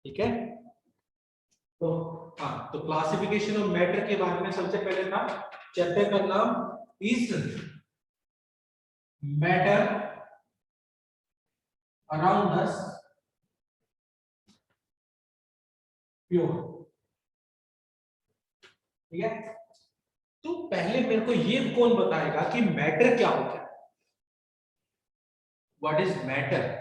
ठीक है। तो हाँ, तो क्लासिफिकेशन ऑफ मैटर के बारे में सबसे पहले था, चैप्टर का नाम is matter around us pure. ठीक है, तो पहले मेरे को ये कौन बताएगा कि मैटर क्या होता है? What is matter?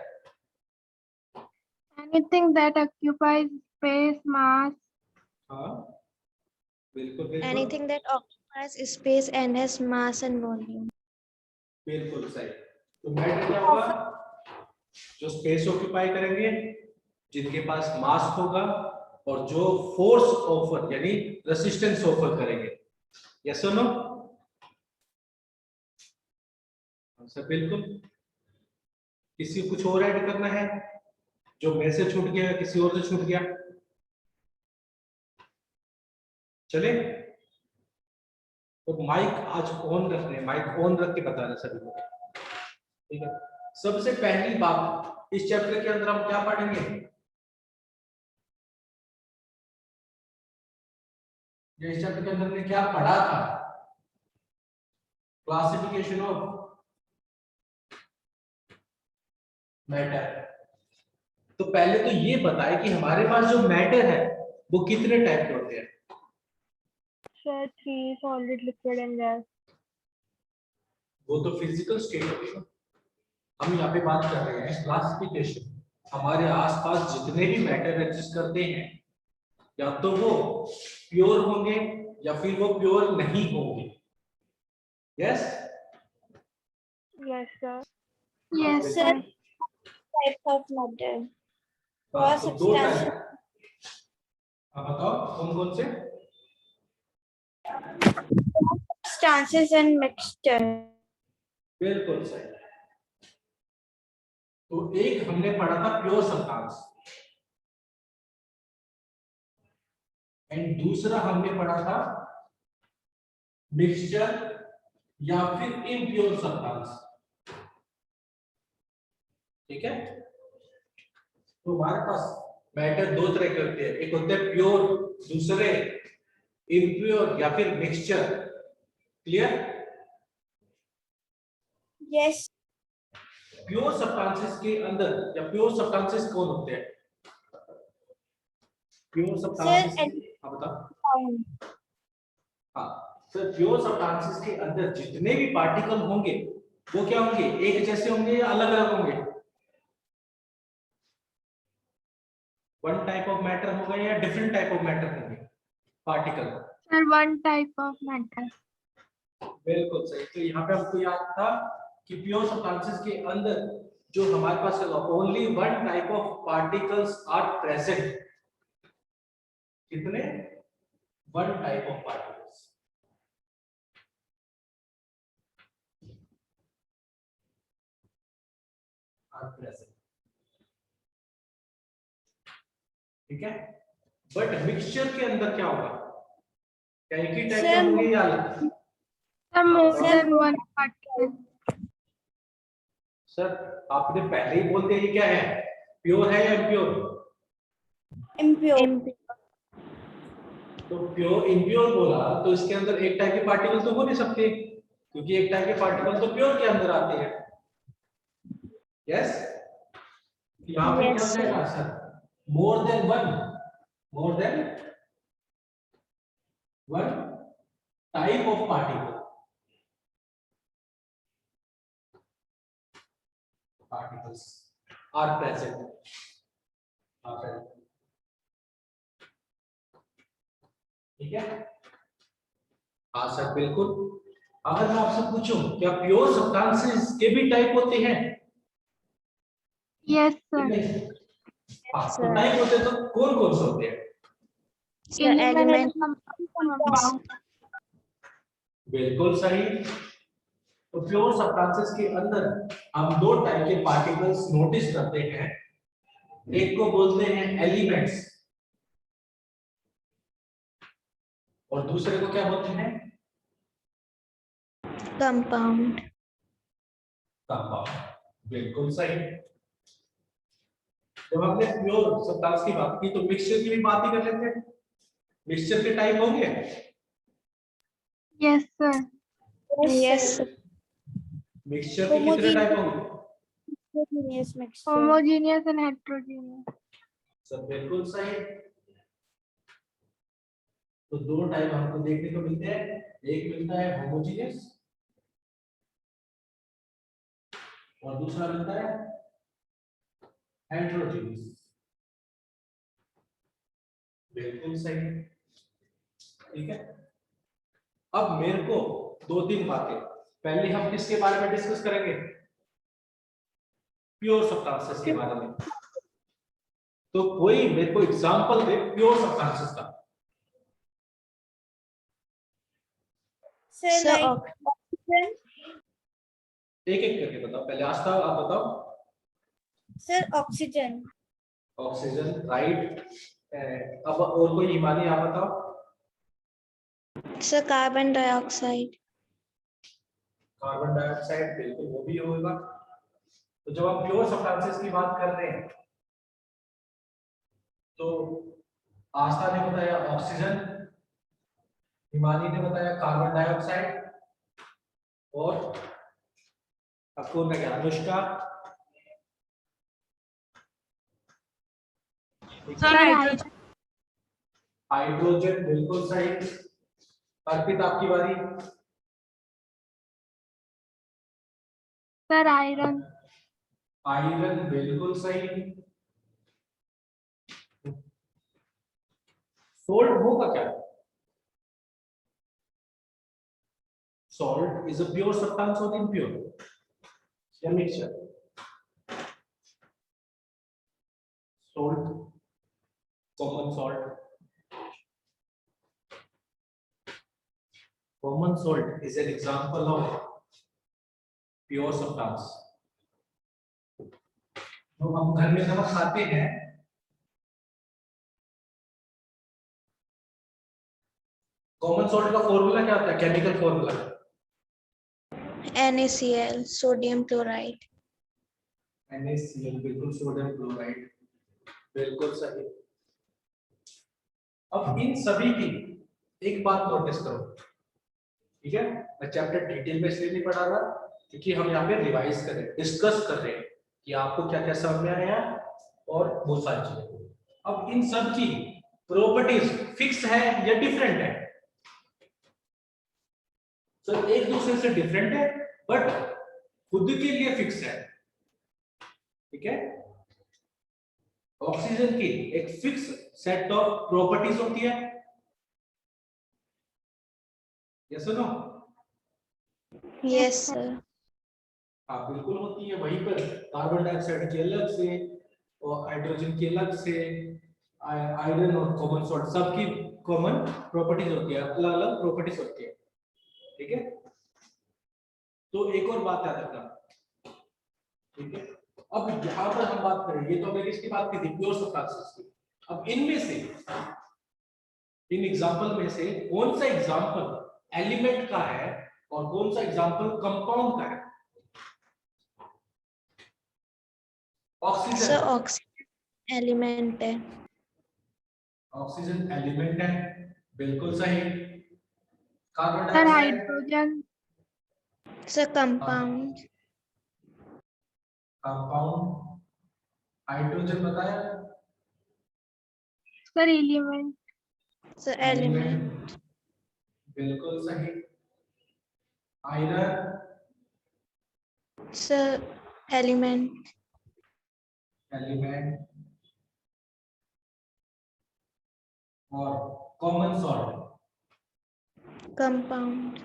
Anything that occupies space, mass. हाँ बिल्कुल बिल्कुल Anything that occupies space and has mass and volume. बिल्कुल सही। तो मैटर क्या होगा? जो स्पेस ऑक्यूपाई करेंगे, जिनके पास मास होगा, और जो फोर्स ऑफर यानी रेसिस्टेंस ऑफर करेंगे। यस और नो? आंसर बिल्कुल। किसी को कुछ और ऐड करना है? जो मैं से छूट गया, किसी और से छूट गया? चले, तो माइक आज ऑन रखने, माइक ऑन रख के बताना सभी को। ठीक है, सबसे पहली बात इस चैप्टर के अंदर हम क्या पढ़ेंगे? इस चैप्टर के अंदर हमने क्या पढ़ा था? Classification of matter. तो पहले तो ये बताए कि हमारे पास जो मैटर है वो कितने टाइप के होते हैं? Sir, 3 solid, liquid and gas. वो तो फिजिकल स्टेट होगी ना। हम यहाँ पे बात कर रहे हैं क्लासिफिकेशन। हमारे आसपास जितने भी मैटर एग्जिस्ट करते हैं, या तो वो प्योर होंगे या फिर वो प्योर नहीं होंगे। Yes Yes, sir. Yes, sir. Types of matter. तो दो टाइप। अब बताओ कौन कौन से? Substances and mixture. बिल्कुल सही। तो एक हमने पढ़ा था प्योर सब्सटेंस, एंड दूसरा हमने पढ़ा था मिक्सचर या फिर इम्प्योर सब्सटेंस। ठीक है, तो हमारे पास मैटर दो तरह के होते हैं, एक होते हैं प्योर, दूसरे इम्प्योर या फिर mixture. Clear? Yes. Pure substances के अंदर, या प्योर सब्सटेंसेस कौन होते हैं? प्योर सब्सटेंसेस, हाँ बताओ। हाँ सर, प्योर सब्सटेंसेस के अंदर जितने भी पार्टिकल होंगे वो क्या होंगे? एक जैसे होंगे या अलग अलग होंगे? वन टाइप ऑफ मैटर होगा या डिफरेंट टाइप ऑफ मैटर होंगे particle? Sir, one type of matter. बिल्कुल सही। तो यहाँ पे हमको याद था कि प्योर सब्सटेंसेस के अंदर जो हमारे पास only one type of particles are present. कितने? One type of particles are present. ठीक है, बट मिक्सचर के अंदर क्या होगा? क्या एक ही टाइप के होंगे या अलग? Sir, more than one particle. Sir आपने पहले ही बोल दिया ये क्या है, प्योर है या इम्प्योर? Impure. तो प्योर इम्प्योर बोला तो इसके अंदर एक टाइप के पार्टिकल तो हो नहीं सकते, क्योंकि एक टाइप के पार्टिकल तो प्योर के अंदर आते हैं। यस, यहाँ पे क्या हो जाएगा sir? More than one, more than one type of particle, particles are present, ठीक है? हाँ सर बिल्कुल। अगर मैं आपसे पूछूं क्या प्योर सब्सटेंसेस के भी टाइप होते हैं? Yes, sir. हाँ, तो टाइप होते तो कौन कौन से होते हैं? Element, compound. बिल्कुल सही। तो प्योर सब्सटेंसेस के अंदर हम दो टाइप के पार्टिकल्स नोटिस करते हैं, एक को बोलते हैं एलिमेंट्स और दूसरे को क्या बोलते हैं? Compound. कंपाउंड। बिल्कुल सही। जब हमने प्योर सब्सटेंस की बात की तो मिक्सचर की भी बात ही कर लेते हैं। मिक्सचर के टाइप होंगे। Yes, sir. Yes, sir. Mixture के कितने टाइप होंगे? Homogeneous mixture. Homogeneous and heterogeneous. सब बिल्कुल सही। तो दो टाइप हमको देखने को मिलते हैं, एक मिलता है होमोजेनियस और दूसरा मिलता है हेटेरोजेनियस। बिल्कुल सही, ठीक है। अब मेरे को दो तीन बातें, पहले हम किसके बारे में डिस्कस करेंगे? प्योर सब्सटेंसेस के बारे में। तो कोई मेरे को एग्जांपल दे प्योर सब्सटेंसेस का। Sir, like oxygen. एक एक करके बताओ, पहले आस्था आप बताओ। Sir, oxygen. Oxygen, right. अब और कोई हिमानी आप बताओ। Sir, carbon dioxide. Carbon dioxide, बिल्कुल वो भी होगा। तो जब हम प्योर सब्सटेंसेस की बात कर रहे हैं तो आस्था ने बताया ऑक्सीजन, हिमानी ने बताया कार्बन डाइऑक्साइड, और आपको ने क्या अनुष्का? हाइड्रोजन, बिल्कुल सही। अर्पित आपकी बारी। Sir, iron. आयरन, बिल्कुल सही। सोल्ट होगा क्या? Salt is a pure substance or impure? या mixture? Salt, common salt. Common salt is an example of pure substance. तो हम घर में नमक खाते हैं, कॉमन सॉल्ट का फॉर्मूला क्या होता है? Chemical formula NaCl, sodium chloride. NaCl, बिल्कुल, सोडियम क्लोराइड, बिल्कुल सही। अब इन सभी की एक बात नोटिस करो, ठीक है? मैं चैप्टर डिटेल में इसलिए नहीं पढ़ा रहा क्योंकि हम यहाँ पे रिवाइज कर रहे हैं, डिस्कस कर रहे हैं कि आपको क्या क्या समझ में आया और बहुत सारी चीजें। अब इन सब की प्रॉपर्टीज फिक्स है या डिफरेंट है? सर एक दूसरे से डिफरेंट है बट खुद के लिए फिक्स है, ठीक है? ऑक्सीजन की एक फिक्स सेट ऑफ प्रॉपर्टीज होती है, यस और नो? Yes, sir. हाँ बिल्कुल होती है। वहीं पर कार्बन डाइऑक्साइड की अलग से और हाइड्रोजन की अलग से, आयरन और कॉमन सॉल्ट सबकी कॉमन प्रॉपर्टीज होती है, अलग अलग प्रॉपर्टीज होती है, ठीक है? तो एक और बात याद रखना, ठीक है? अब यहाँ पर हम बात करें, ये तो मैंने इसकी बात की थी प्योर सब्सटेंसेस की। अब इनमें से, इन एग्जांपल में से कौन सा एग्जांपल एलिमेंट का है और कौन सा एग्जांपल कंपाउंड का है? Sir, ऑक्सीजन, oxygen element है. ऑक्सीजन एलिमेंट है, बिल्कुल सही। Carbon Sir, dioxide, hydrogen. Sir, compound. Compound. Hydrogen बताया, Sir, element. Sir, element. बिल्कुल सही। Iron, Sir, element. एलिमेंट। और common salt, Compound.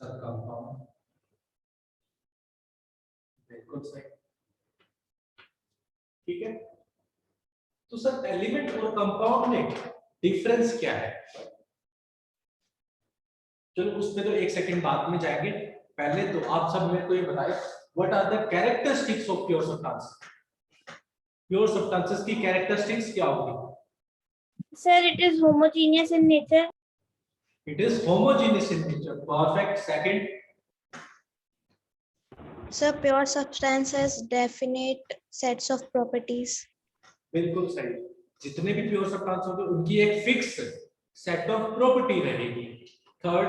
Sir compound, बिल्कुल सही, ठीक है? तो सर एलिमेंट और कंपाउंड में डिफरेंस क्या है? चलो उसमें तो एक सेकंड बाद में जाएंगे, पहले तो आप सब मेरे को ये बताएं what are the characteristics of pure substance? Pure substances की कैरेक्टरिस्टिक्स क्या होगी? Sir, it is homogeneous in nature. It is homogeneous in nature. Perfect. Second, Sir, pure substance has definite sets of properties. बिल्कुल सही। जितने भी pure substance होंगे उनकी एक फिक्स सेट ऑफ प्रॉपर्टी रहेगी। थर्ड,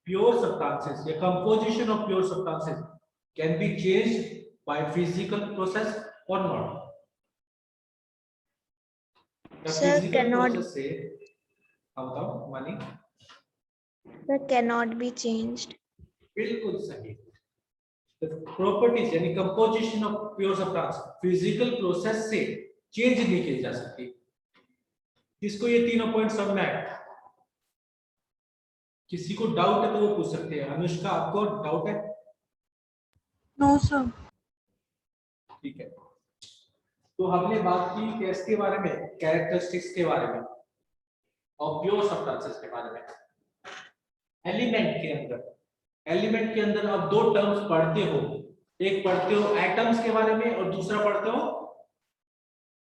pure substances या composition of pure substances can be changed by physical process or not? या Sir, physical cannot. process से हम बताओ मानी? Sir, cannot be changed. बिल्कुल सही। The properties यानी composition of pure substance physical process से चेंज नहीं की जा सकती। किसको ये तीनों पॉइंट समझ में आए? किसी को डाउट है तो वो पूछ सकते हैं। अनुष्का, आपको डाउट है? No, sir. ठीक है, तो हमने बात की किसके बारे में? कैरेक्टरिस्टिक्स के बारे में और प्योर सब्सटेंसेस के बारे में। एलिमेंट के अंदर आप दो टर्म्स पढ़ते हो, एक पढ़ते हो एटम्स के बारे में और दूसरा पढ़ते हो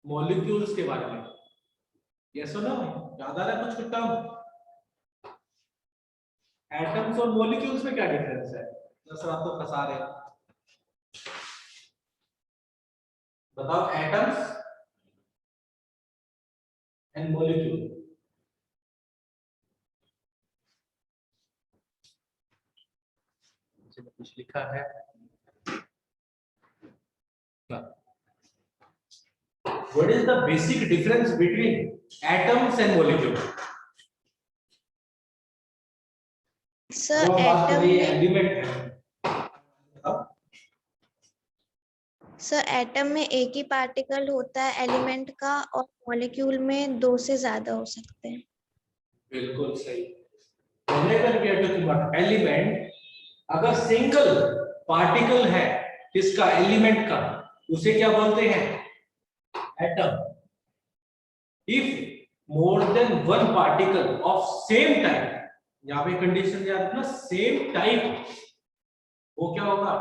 मॉलिक्यूल्स के बारे में। यस और नो? याद आ रहा है कुछ टर्म? एटम्स और मॉलिक्यूल्स में क्या डिफरेंस है? सर आप तो फंसा रहे हैं, बताओ। Atoms and molecule. कुछ लिखा है? What is the basic difference between atoms and molecules? Sir, वो बात atom करिए में एलिमेंट है। सर एटम में एक ही पार्टिकल होता है एलिमेंट का और मॉलिक्यूल में दो से ज्यादा हो सकते हैं। बिल्कुल सही। Whenever we are talking about element, अगर सिंगल पार्टिकल है किसका? एलिमेंट का, उसे क्या बोलते हैं? Atom. If more than one particle of same type, यहाँ पे कंडीशन याद रखना, सेम टाइप, वो क्या होगा?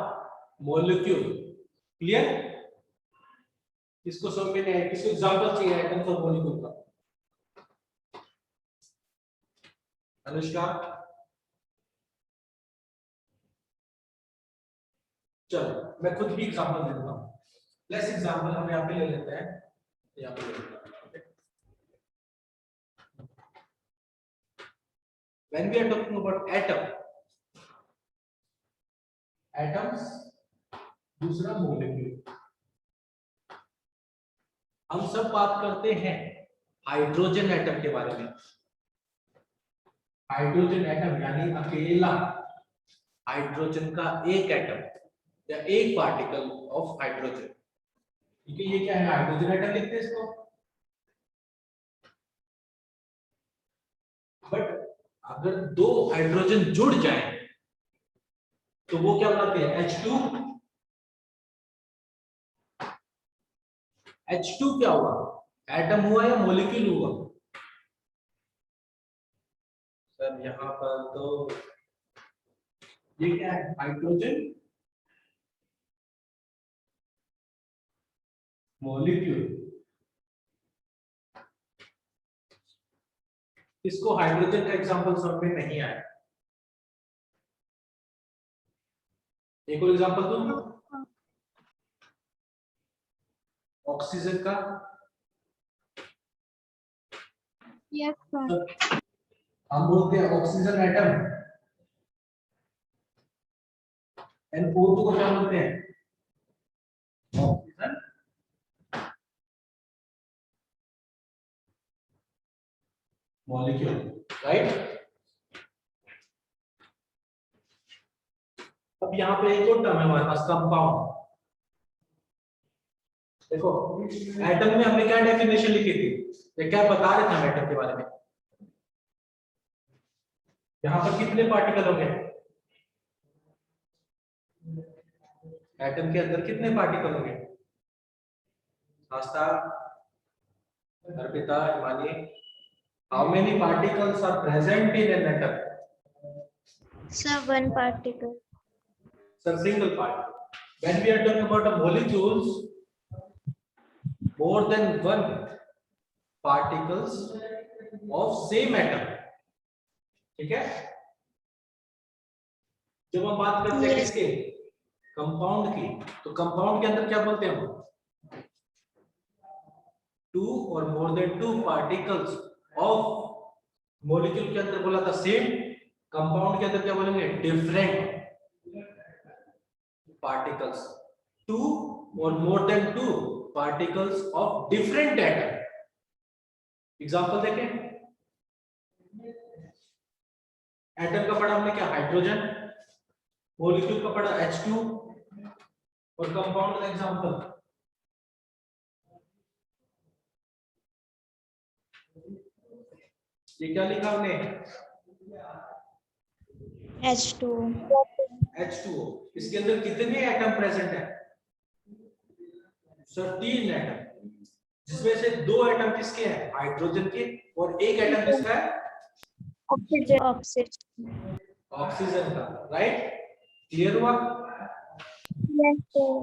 मॉलिक्यूल। क्लियर? किसको समझ में नहीं आया? किसको एग्जांपल चाहिए एटम्स और मॉलिक्यूल का? अनुष्का, चलो मैं खुद भी एग्जांपल दे देता हूँ। लेट्स एग्जांपल हम यहाँ पे ले लेते हैं, यहाँ पे ले लेते हैं। When we are talking about atoms, दूसरा मॉलिक्यूल। हम सब बात करते हैं हाइड्रोजन एटम के बारे में। हाइड्रोजन एटम यानी अकेला हाइड्रोजन का एक एटम या एक पार्टिकल ऑफ हाइड्रोजन। ठीक है, ये क्या है? हाइड्रोजन एटम लिखते हैं इसको। बट अगर दो हाइड्रोजन जुड़ जाए तो वो क्या बनाते हैं? H2। H2 क्या हुआ? एटम हुआ या मॉलिक्यूल हुआ? सर यहाँ पर तो ये क्या है? Hydrogen molecule. इसको हाइड्रोजन का एग्जांपल समझ में नहीं आया, एक और एग्जांपल दूं? ऑक्सीजन का। Yes, sir. हम बोलते हैं ऑक्सीजन एटम, N4 को क्या बोलते हैं? Oxygen molecule, right? अब यहाँ पे एक और टर्म है हमारे पास, कंपाउंड। देखो एटम में हमने क्या डेफिनेशन लिखी थी, ये क्या बता रहे थे हम एटम के बारे में? यहाँ पर कितने पार्टिकल होंगे? एटम के अंदर कितने पार्टिकल होंगे? Astha, Arpita, Himani, how many particles are present in an atom? Sir, one particle. Sir, single particle. When we are talking about the molecules, more than one particles of same atom. ठीक है? जब हम बात करते हैं Yes. किसके, कंपाउंड की, तो कंपाउंड के अंदर क्या बोलते हैं हम, 2 और more than 2 particles of, molecule के अंदर बोला था सेम, कंपाउंड के अंदर क्या बोलेंगे, different particles, 2 or more than 2 particles of different atom. Example देखें, एटम का पढ़ा हमने क्या, हाइड्रोजन, मॉलिक्यूल का पढ़ा H2, और कंपाउंड का एग्जांपल ये क्या लिखा हमने, H2O. H2O। इसके अंदर कितने एटम प्रेजेंट है, सर 3 एटम, जिसमें से 2 एटम किसके हैं, हाइड्रोजन के, और 1 एटम किसका है, Oxygen. ऑक्सीजन का। राइट, क्लियर हुआ? Yes, sir.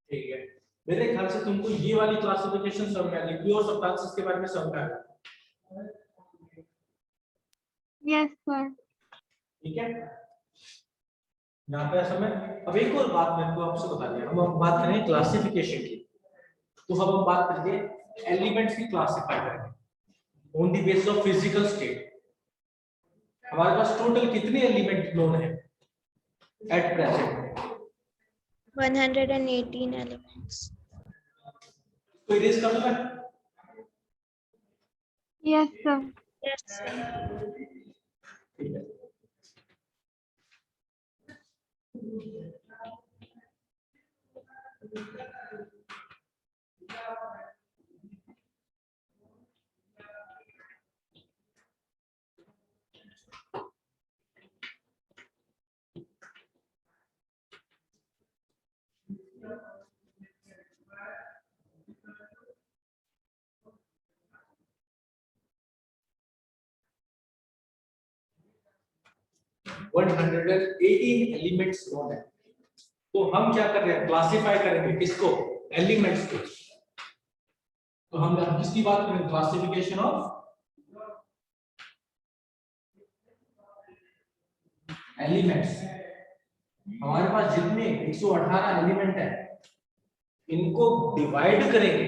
ठीक है, मेरे ख्याल से तुमको ये वाली क्लासिफिकेशन समझ में आ गई, प्योर सब्सटेंसेस के बारे में समझ में आ गया। Yes, sir. ठीक है, यहाँ पे समय, अब एक और बात मेरे को आपसे बता दिया, हम बात करें क्लासिफिकेशन की, तो अब हम बात करेंगे एलिमेंट्स की क्लासिफाई करेंगे on the basis of physical state. हमारे पास टोटल कितने एलिमेंट नोन है एट प्रेजेंट, 118 elements. तो इरेज कर दूं मैं? Yes, sir. Yes, sir. ठीक है, वन 118 एलिमेंट्स नोन है। तो हम क्या कर रहे हैं, क्लासिफाई करेंगे किसको, एलिमेंट्स को। तो हम किसकी बात करेंगे, क्लासिफिकेशन ऑफ एलिमेंट्स। हमारे पास जितने 118 एलिमेंट है, इनको डिवाइड करेंगे।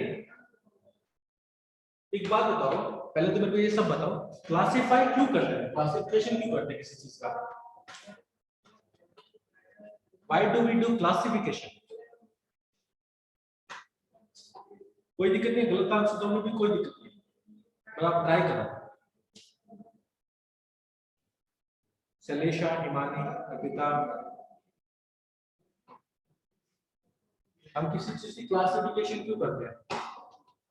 एक बात बताओ, पहले तो मेरे को ये सब बताओ, क्लासिफाई क्यों करते हैं, क्लासिफिकेशन क्यों करते हैं किसी चीज का, why do we do classification? कोई दिक्कत नहीं, गलत आंसर दोगे भी कोई दिक्कत नहीं, पर आप ट्राई करो। शैलेशा, हिमानी, अर्पिता, हम किसी चीज की क्लासिफिकेशन क्यों करते हैं?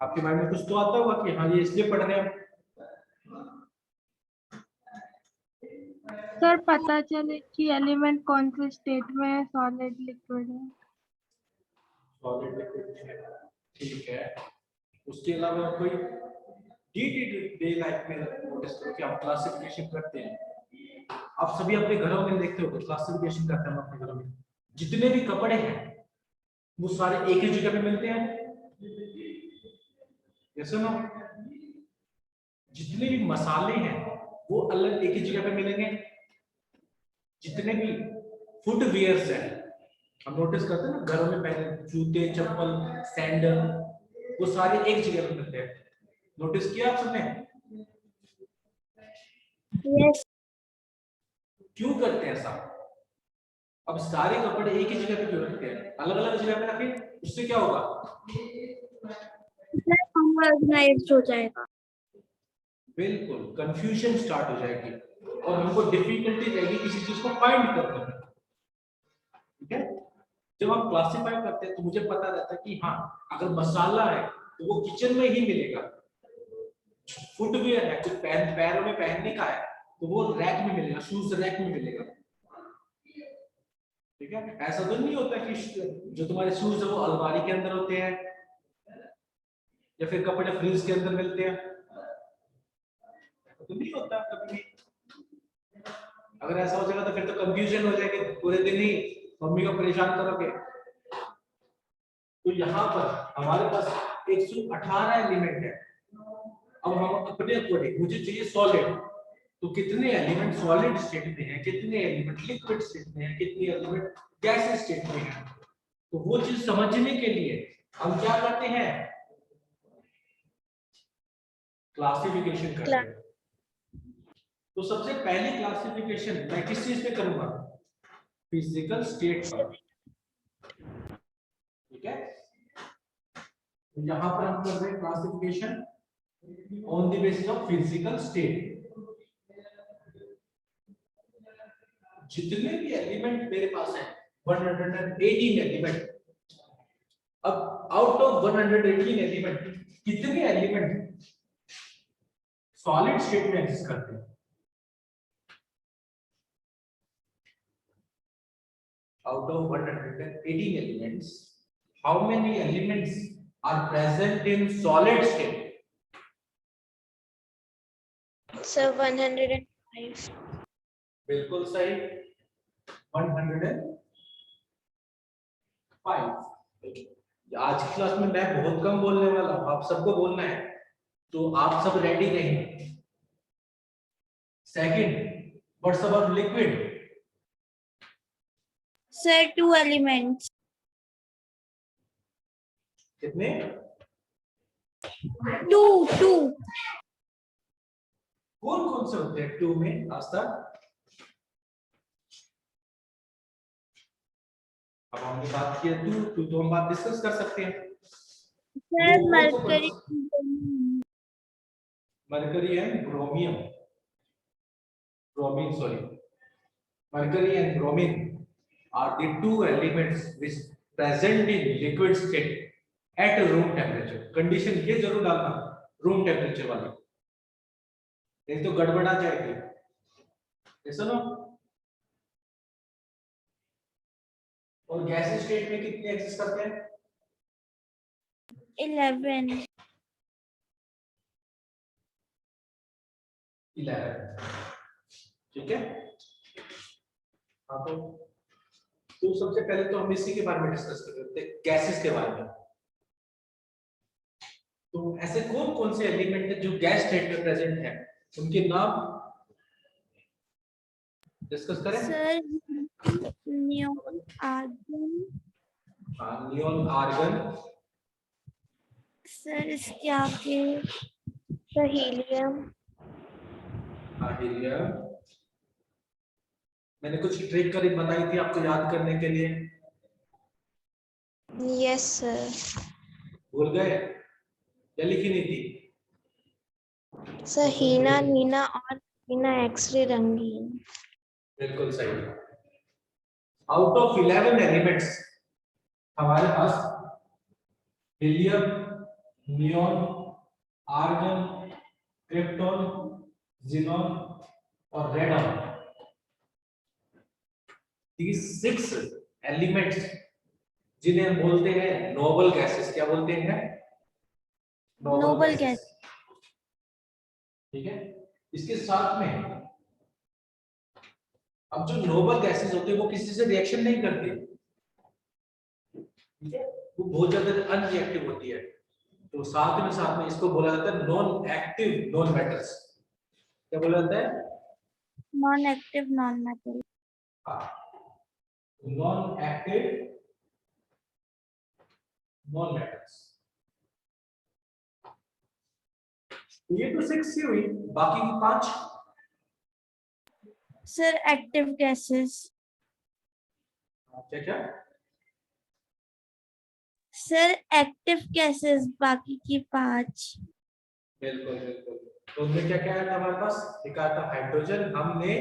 आपके माइंड में कुछ तो आता होगा कि हाँ ये इसलिए पढ़ रहे हैं। सर पता चले कि एलिमेंट कौन से स्टेट में है, सॉलिड, लिक्विड है। सॉलिड, लिक्विड, ठीक है। उसके अलावा कोई डे लाइफ में नोटिस करो कि आप क्लासिफिकेशन करते हैं। आप सभी अपने घरों में देखते हो क्लासिफिकेशन करते हैं हम अपने घरों में। जितने भी कपड़े हैं वो सारे एक ही जगह पे मिलते हैं, जैसे ना जितने भी मसाले हैं वो अलग एक ही जगह पे मिलेंगे। जितने भी फुट वियर्स हैं, हम नोटिस करते हैं ना घरों में पहने जूते, चप्पल, सैंडल, वो सारे एक जगह पे मिलते हैं। नोटिस किया आप सबने? Yes. क्यों करते हैं ऐसा? अब सारे कपड़े एक ही जगह पे क्यों रखते हैं, अलग अलग जगह पे रखें, उससे क्या होगा, ऑर्गेनाइज्ड हो जाएगा। बिल्कुल कंफ्यूजन स्टार्ट हो जाएगी और हमको डिफिकल्टी रहेगी किसी चीज को फाइंड करने में। ठीक है, जब हम क्लासिफाई करते हैं तो मुझे पता रहता है कि हाँ अगर मसाला है तो वो किचन में ही मिलेगा, फुटवियर है कुछ पैरों में पहनने का है तो वो रैक में मिलेगा, शूज रैक में मिलेगा। ठीक है, ऐसा तो नहीं होता कि जो तुम्हारे शूज है वो अलमारी के अंदर होते हैं या फिर कपड़े फ्रिज के अंदर मिलते हैं, तो नहीं होता कभी भी। अगर ऐसा हो जाएगा तो फिर तो कंफ्यूजन हो जाएगी, पूरे दिन ही मम्मी को परेशान करोगे। तो यहाँ पर हमारे पास 118 एलिमेंट है। अब हम अपने अकॉर्डिंग, मुझे चाहिए सॉलिड, तो कितने एलिमेंट सॉलिड स्टेट में है, कितने एलिमेंट लिक्विड स्टेट में है, कितने एलिमेंट गैस स्टेट में है, तो वो चीज समझने के लिए हम क्या करते हैं, क्लासिफिकेशन करते हैं। तो सबसे पहली क्लासिफिकेशन मैं किस चीज पे करूंगा, फिजिकल स्टेट पर, ठीक है। यहां पर हम कर रहे हैं classification on the basis of physical state. जितने भी एलिमेंट मेरे पास है 118 एलिमेंट, अब आउट ऑफ 118 एलिमेंट कितने एलिमेंट सॉलिड स्टेट में एग्जिस्ट करते हैं, out of 118 elements, how many elements are present in solid state? Sir, 105. बिल्कुल सही, 105। आज की क्लास में मैं बहुत कम बोलने वाला हूं, आप सबको बोलना है, तो आप सब रेडी रहेंगे। Second, what's about liquid? Sir, 2 elements. कितने? 2. कौन कौन से होते हैं 2 में आज तक? अब हमने बात की है 2 तो हम बात डिस्कस कर सकते हैं। Sir, mercury. Mercury and bromine. Bromine, sorry. Mercury and bromine are the 2 elements which present in liquid state at room temperature. Condition ये जरूर डालना, room temperature वाली, नहीं तो गड़बड़ा जाएगी। ऐसा ना? और गैस स्टेट में कितने एग्जिस्ट करते हैं? 11. 11, ठीक है। हाँ, तो सबसे पहले तो हम इसी के बारे में डिस्कस कर रहे थे, गैसेस के बारे में। तो ऐसे कौन कौन से एलिमेंट है जो गैस स्टेट में प्रेजेंट है, उनके नाम डिस्कस करें। Sir, neon, argon. हाँ, नियॉन, आर्गन। Sir, इसके आगे Sir, helium. हाँ, हीलियम। मैंने कुछ ट्रिक करी बताई थी आपको याद करने के लिए, Yes, sir. भूल गए या लिखी नहीं थी? Sir, हीना, नीना और हीना एक्सरे रंगीन। बिल्कुल सही। आउट ऑफ 11 एलिमेंट्स हमारे पास helium, neon, argon, krypton, xenon और रेडॉन, these 6 एलिमेंट्स जिन्हें हम बोलते हैं नोबल गैसेस। क्या बोलते हैं? Noble gas. ठीक है। इसके साथ में अब जो नोबल गैसेस होते हैं वो किसी से रिएक्शन नहीं करती, वो बहुत ज्यादा अनरिएक्टिव होती है, तो साथ में इसको बोला जाता है नॉन एक्टिव नॉन मेटल्स। क्या बोला जाता है? Non-active, non-metal. Non active non metals. ये तो 6 ही हुई, बाकी की 5 Sir, active gases. क्या क्या? Sir, active gases. बाकी की 5. बिल्कुल बिल्कुल। तो उनमें क्या क्या आया था हमारे पास? एक आया था हाइड्रोजन, हमने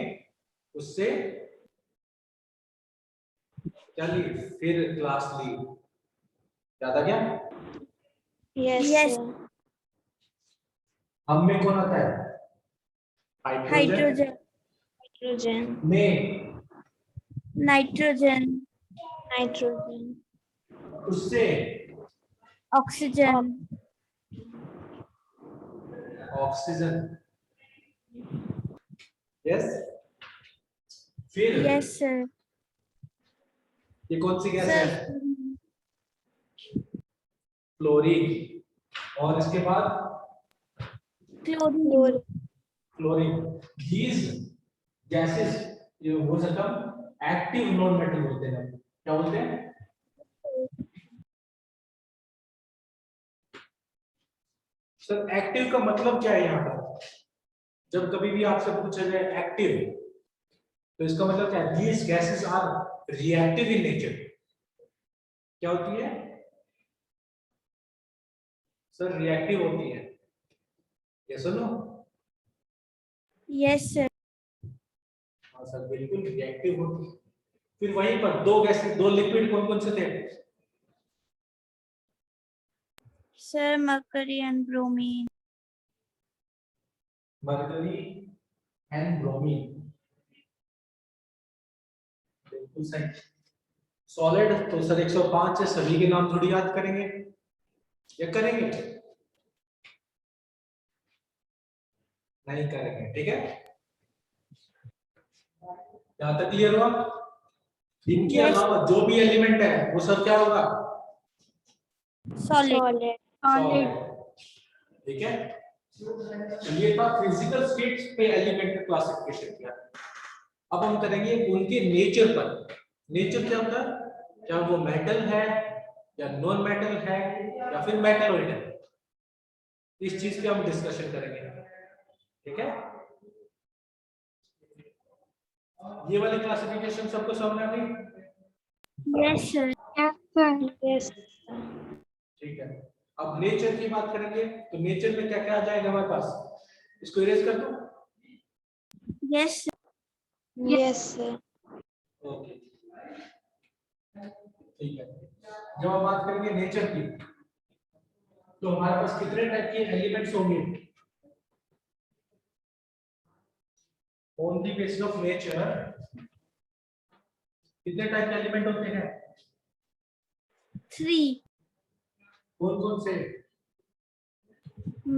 उससे क्या ली, फिर क्लास ली, याद आ गया? Yes, Yes. sir. हम में कौन आता है? Hydrogen. Hydrogen. में Nitrogen. Nitrogen. उससे Oxygen. Oxygen, yes. फिर Yes, sir. ये कौन सी गैस Sir, है? फ्लोरीन। और इसके बाद chlorine. Chlorine. Chlorine. these gases ये हो सकता एक्टिव नॉन मेटल बोलते हैं। क्या बोलते हैं? सर एक्टिव का मतलब क्या है यहाँ पर? जब कभी भी आपसे पूछा जाए एक्टिव, तो इसका मतलब क्या है? these gases are reactive in nature। क्या होती है सर? रिएक्टिव होती है। यस और नो? Yes sir. हाँ सर, बिल्कुल रिएक्टिव होती है। फिर वहीं पर दो गैस, दो लिक्विड कौन कौन से थे? Sir mercury and bromine. Mercury and bromine, बिल्कुल सही। सॉलिड तो सर 105 से सभी के नाम थोड़ी याद करेंगे, या करेंगे? नहीं करेंगे, ठीक है। यहां तक क्लियर हुआ? इनके Yes. अलावा जो भी एलिमेंट है वो सब क्या होगा? सॉलिड। सॉलिड। सॉलिड। ठीक है। तो ये था फिजिकल स्टेट्स पे एलिमेंट का क्लासिफिकेशन किया। अब हम करेंगे उनके नेचर पर। नेचर क्या होता है? क्या वो मेटल है, या नॉन मेटल है, या फिर मेटलॉइड है? इस चीज पे हम डिस्कशन करेंगे, ठीक है। ये वाली क्लासिफिकेशन सबको समझ आ गई? Yes sir. Yes sir. Yes. ठीक है। अब नेचर की बात करेंगे, तो नेचर में क्या क्या आ जाएगा हमारे पास? इसको इरेज कर दो। Yes yes sir. ओके, ठीक है। जब हम बात करेंगे नेचर की, तो हमारे पास कितने टाइप के एलिमेंट्स होंगे? On the basis of nature कितने टाइप के एलिमेंट होते हैं? 3। कौन कौन से?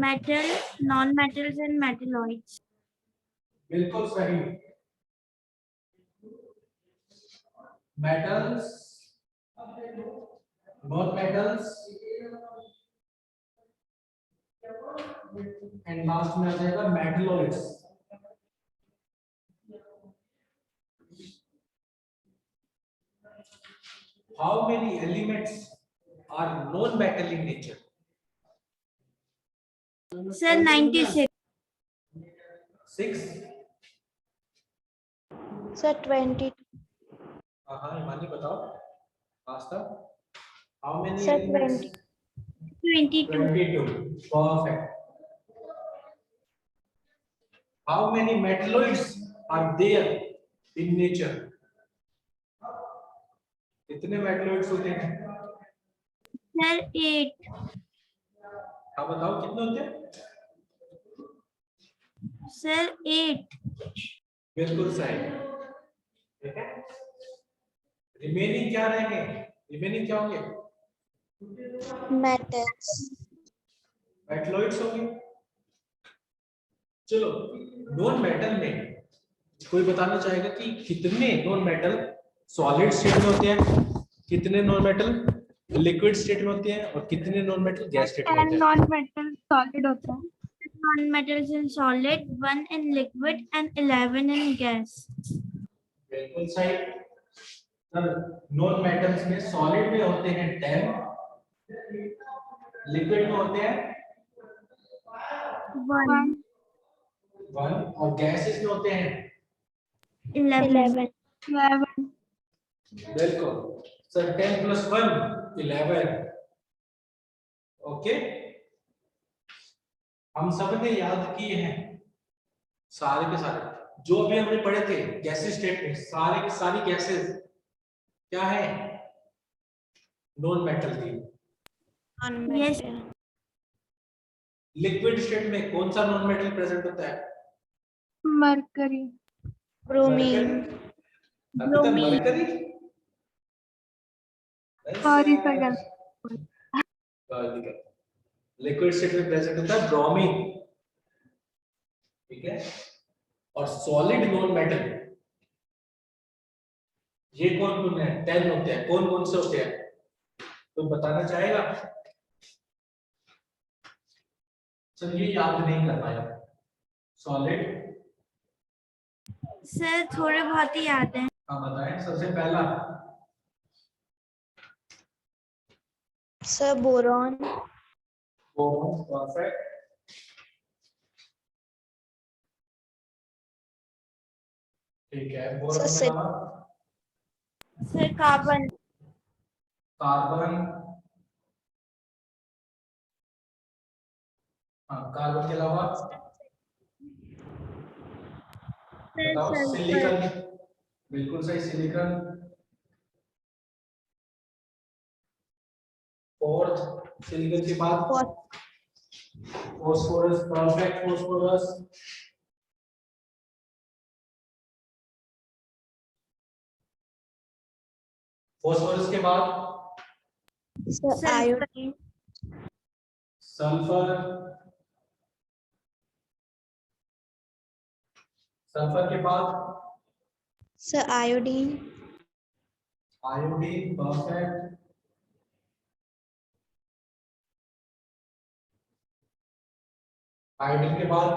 Metal, non metals and metalloids. बिल्कुल सही। Metals, non metals, and last में आ जाएगा metalloids. How many elements are non-metal in nature? Sir 96। 6? Sir 20। हाँ हिमानी बताओ। आस्था, how many Sir, elements? 22। 22. Perfect. How many metalloids are there in nature? कितने metalloids होते हैं? Sir 8। हाँ बताओ कितने होते हैं? सर 8। बिल्कुल सही, ठीक है। रिमेनिंग क्या रहेंगे? रिमेनिंग क्या होंगे? मेटल्स। मेटलॉइड्स होंगे। चलो, नॉन मेटल में कोई बताना चाहेगा कि कितने नॉन मेटल सॉलिड स्टेट में होते हैं, कितने नॉन मेटल लिक्विड स्टेट में होते हैं, और कितने नॉन मेटल गैस स्टेट में 10 होते हैं? नॉन मेटल सॉलिड होता है। Non-metals in solid, 1 in liquid and 11 in gas. बिल्कुल सही। नॉन मेटल्स में सॉलिड में होते हैं 10, लिक्विड में होते हैं 1, 1, और गैसेस में होते हैं 11. 11। बिल्कुल सर। 10 + 1 11। ओके, हम सब ने याद किए हैं सारे के सारे जो अभी हमने पढ़े थे गैसेस स्टेट में। सारे के सारी गैसेस क्या है? नॉन मेटल थी। Yes. लिक्विड स्टेट में कौन सा नॉन मेटल प्रेजेंट होता है? मरकरी। ब्रोमीन। अभी तक Bromine. मरकरी। सॉरी सर, गलती। लिक्विड स्टेट में प्रेजेंट होता है ब्रोमीन, ठीक है। और सॉलिड नॉन मेटल ये कौन कौन है? 10 होते हैं। कौन कौन से होते हैं तो बताना चाहेगा? चलिए याद नहीं कर पाया। सॉलिड। सर थोड़े बहुत ही याद है। हाँ बताएं, सबसे पहला सर बोरॉन। Boron, perfect. ठीक है, बोरॉन के सर अलावा सर कार्बन। कार्बन। हाँ, कार्बन के अलावा सर बताओ। सल्फर। सिलिकॉन, बिल्कुल सही, सिलिकॉन। फोर्थ, सिलिकॉन के बाद फॉस्फोरस, परफेक्ट, फॉस्फोरस। फॉस्फोरस के बाद सर आयोडीन। सल्फर। सल्फर के बाद sir iodine. Iodine, perfect. Iodine के बाद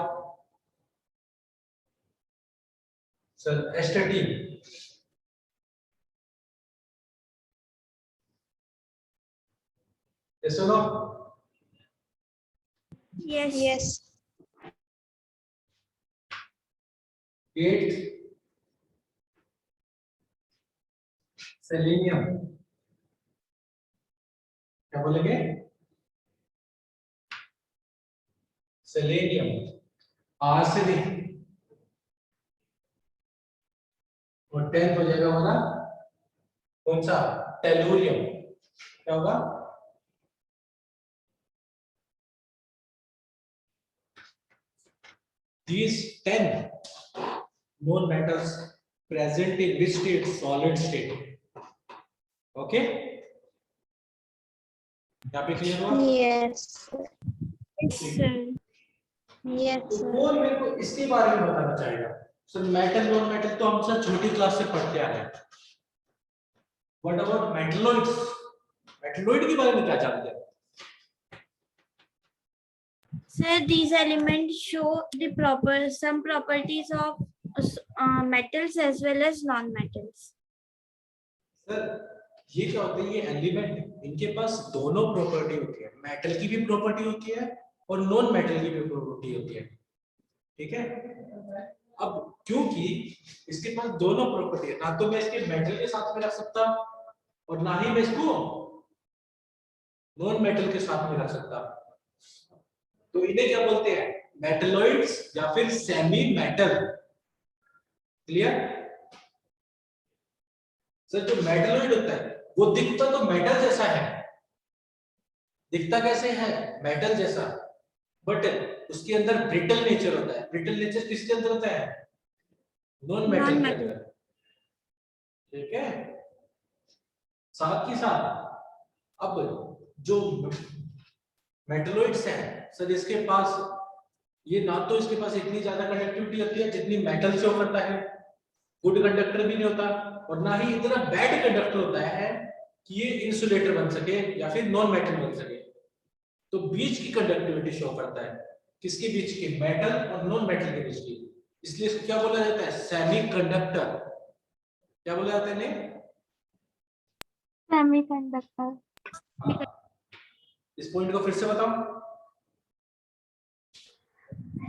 सर एस्टेटिन। ये सुनो, यस। यस। Eight, selenium. क्या बोलेंगे? सेलेनियम। आर्सेनिक। और 10th हो जाएगा हमारा कौन सा? टेलुरियम। क्या होगा? These 10 known metals present in which state? Solid state. Okay? यहाँ पे क्लियर हुआ? यस सर यस तो सर। कौन मेरे को इसके बारे में बताना चाहेगा? सर मेटल, नॉन मेटल तो हम सब छोटी क्लास से पढ़ते आ रहे हैं। What about metalloids? मेटलॉइड के बारे में क्या जानते हैं? Sir, these elements show the some properties of metals as well as non-metals. Sir ये क्या होता है? ये एलिमेंट, इनके पास दोनों प्रॉपर्टी होती है, मेटल की भी प्रॉपर्टी होती है और नॉन मेटल की भी प्रॉपर्टी होती है। ठीक है? अब क्योंकि इसके पास दोनों प्रॉपर्टी है, ना तो मैं इसके मेटल के साथ में रख सकता और ना ही मैं इसको नॉन मेटल के साथ में रख सकता। तो इन्हें क्या बोलते हैं? मेटलॉइड्स या फिर सेमी मेटल। क्लियर? सर जो मेटलॉइड होता है वो दिखता तो मेटल जैसा है। दिखता कैसे है? मेटल जैसा, बट उसके अंदर ब्रिटल नेचर होता है। ब्रिटल नेचर किसके अंदर होता है? नॉन मेटल के Non-metal. अंदर। ठीक है? साथ ही साथ अब जो मेटलॉइड्स हैं सर, इसके पास ये ना तो इसके पास इतनी ज्यादा कंडक्टिविटी होती है जितनी मेटल से करता है, गुड कंडक्टर भी नहीं होता, और ना ही इतना बैड कंडक्टर होता है कि ये इंसुलेटर बन सके या फिर नॉन मेटल बन सके। तो बीच की कंडक्टिविटी शो करता है। किसके बीच की? मेटल और नॉन मेटल के बीच की। इसलिए इसको क्या बोला जाता है? Semi conductor. क्या बोला जाता है इन्हें? सेमीकंडक्टर। हाँ। इस पॉइंट को फिर से बताओ।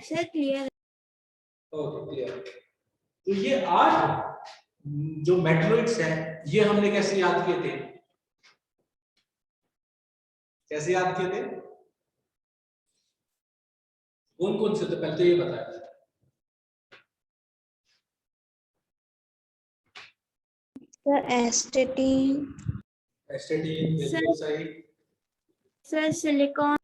Sir, clear. Okay, clear. तो ये 8 जो मेटलॉइड्स हैं, ये हमने कैसे याद किए थे? कैसे याद किए थे? कौन कौन से थे पहले तो ये बताया। सर एस्टेटिन। एस्टेटिन, बिल्कुल सही। Sir, silicon.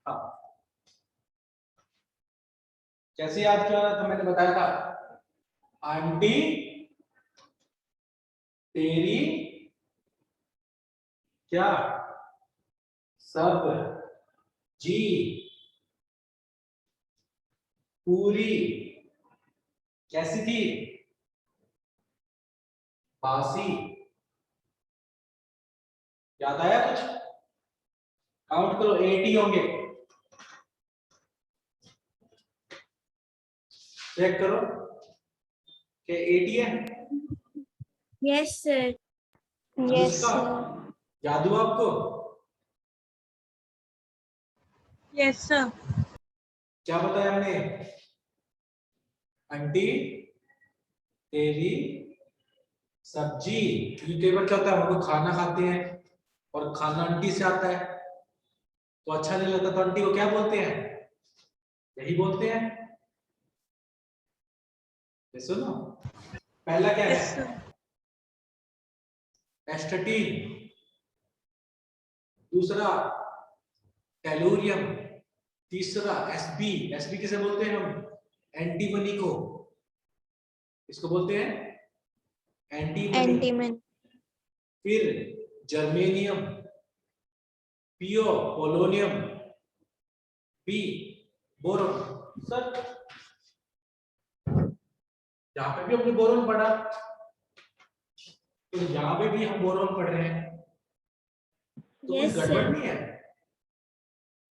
हाँ, कैसे याद किया था? मैंने बताया था एंटी टेरी क्या सब जी पूरी कैसी थी? बासी। याद आया कुछ? काउंट करो 80 होंगे, चेक करो कि 80 है। Yes, sir. यस अनुष्का, याद हुआ आपको? Yes, sir. क्या बताया हमने? आंटी तेरी सब्जी, क्योंकि कई बार क्या होता है हम लोग खाना खाते हैं और खाना आंटी से आता है तो अच्छा नहीं लगता, तो आंटी को क्या बोलते हैं? यही बोलते हैं। ये सुनो, पहला क्या Yes, है? sir. एस्टेटिन, दूसरा टेलुरियम, तीसरा एसबी। एसबी किसे बोलते हैं हम? एंटीमनी को। इसको बोलते हैं एंटीमनी। एंटीमनी, फिर germanium, PO polonium, B boron. Sir यहाँ पे भी हमने बोरोन पढ़ा, तो यहाँ पे भी हम बोरोन पढ़ रहे हैं, तो Yes, कोई गड़बड़ sir. नहीं है।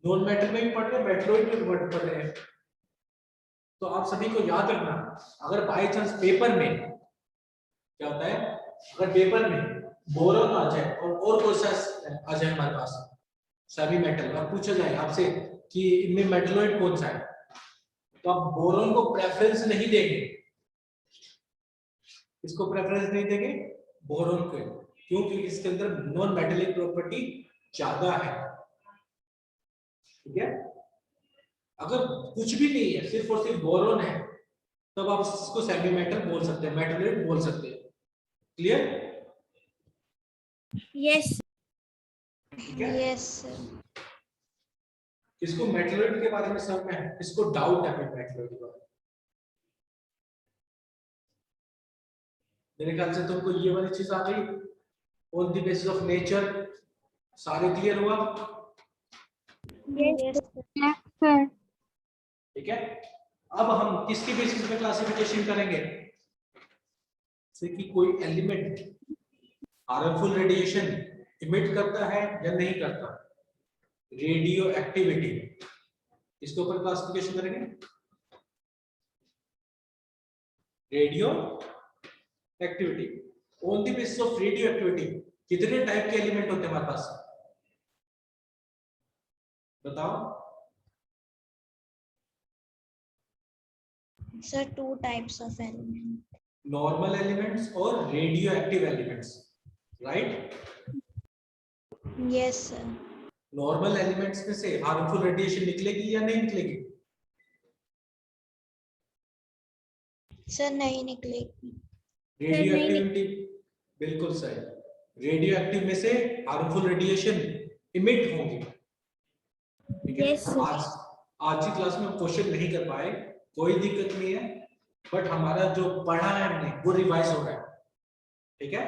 नॉन मेटल में भी पढ़ रहे हैं, मेटलॉइड में भी पढ़ रहे हैं। तो आप सभी को याद रखना, अगर बाय चांस पेपर में क्या होता है, अगर पेपर में बोरोन आ जाए और कौन सा आ जाए हमारे पास सभी मेटल, और पूछा जाए आपसे कि इनमें मेटलॉइड कौन सा है, तो आप बोरोन को प्रेफरेंस नहीं देंगे। इसको प्रेफरेंस नहीं देंगे, बोरोन को। क्यों? क्योंकि इसके अंदर नॉन मेटेलिक प्रॉपर्टी ज्यादा है। ठीक है, अगर कुछ भी नहीं है, सिर्फ और सिर्फ बोरोन है, तब आप इसको सेमी मेटल बोल सकते हैं, मेटलॉइड बोल सकते हैं। क्लियर? Yes. ठीक है, यस किसको मेटलॉइड के बारे में समझ में है? किसको डाउट है मेटलॉइड के बारे में? मेरे ख्याल से तुमको ये वाली चीज आ गई, on the basis of nature. सारे क्लियर हुआ? Yes. Yes Yes, sir. ठीक है, अब हम किसके बेसिस पे क्लासिफिकेशन करेंगे? जैसे कि कोई एलिमेंट हार्मफुल रेडिएशन इमिट करता है या नहीं करता, रेडियो एक्टिविटी, इसके ऊपर क्लासिफिकेशन करेंगे। Radioactivity, on the basis of radioactivity कितने टाइप के एलिमेंट होते हैं हमारे पास? बताओ। Sir, 2 types of element, normal elements और radioactive elements, right? Yes sir. Normal elements में से हार्मफुल रेडिएशन निकलेगी या नहीं निकलेगी? सर नहीं निकलेगी। रेडियो नहीं एक्टिविटी, बिल्कुल सही। रेडियो एक्टिव में से हार्मफुल रेडिएशन इमिट होंगी। ठीक है, Yes, sir. आज की क्लास में हम क्वेश्चन नहीं कर पाए, कोई दिक्कत नहीं है, बट हमारा जो पढ़ा है हमने वो रिवाइज हो रहा है। ठीक है,